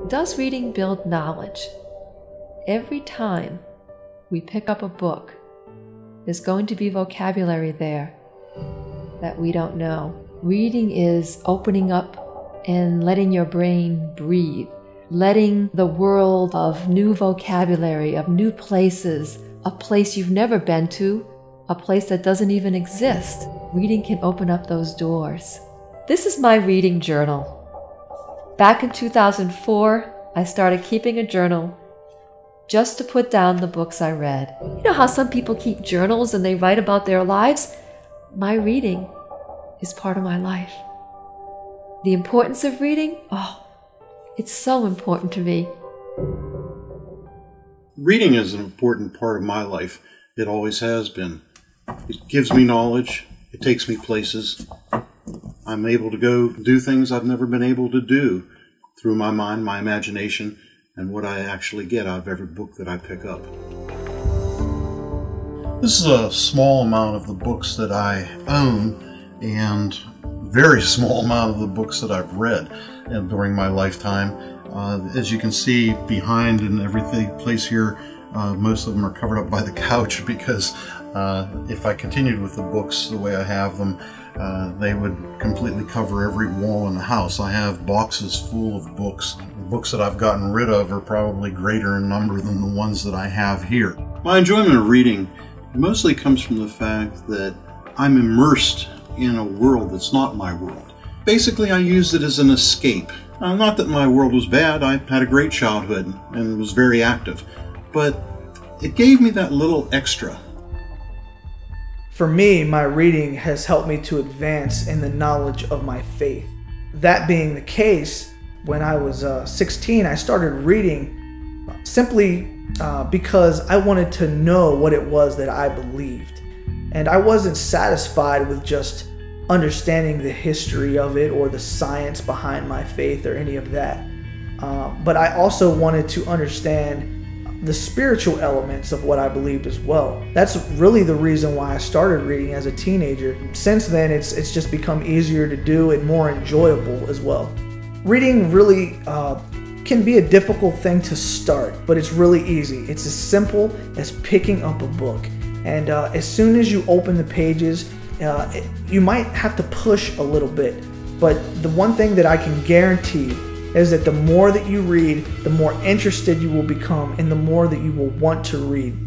Does reading build knowledge? Every time we pick up a book, there's going to be vocabulary there that we don't know. Reading is opening up and letting your brain breathe, letting the world of new vocabulary, of new places, a place you've never been to, a place that doesn't even exist. Reading can open up those doors. This is my reading journal. Back in 2004, I started keeping a journal just to put down the books I read. You know how some people keep journals and they write about their lives? My reading is part of my life. The importance of reading? Oh, it's so important to me. Reading is an important part of my life. It always has been. It gives me knowledge. It takes me places. I'm able to go do things I've never been able to do through my mind, my imagination, and what I actually get out of every book that I pick up. This is a small amount of the books that I own and very small amount of the books that I've read during my lifetime. As you can see behind and everything place here, most of them are covered up by the couch because if I continued with the books the way I have them, they would completely cover every wall in the house. I have boxes full of books. The books that I've gotten rid of are probably greater in number than the ones that I have here. My enjoyment of reading mostly comes from the fact that I'm immersed in a world that's not my world. Basically, I used it as an escape. Not that my world was bad. I had a great childhood and was very active, but it gave me that little extra. For me, my reading has helped me to advance in the knowledge of my faith. That being the case, when I was 16, I started reading simply because I wanted to know what it was that I believed. And I wasn't satisfied with just understanding the history of it or the science behind my faith or any of that. But I also wanted to understand the spiritual elements of what I believed as well. That's really the reason why I started reading as a teenager. Since then, it's just become easier to do and more enjoyable as well. Reading really can be a difficult thing to start, but it's really easy. It's as simple as picking up a book. And as soon as you open the pages, you might have to push a little bit. But the one thing that I can guarantee is that the more that you read, the more interested you will become and the more that you will want to read.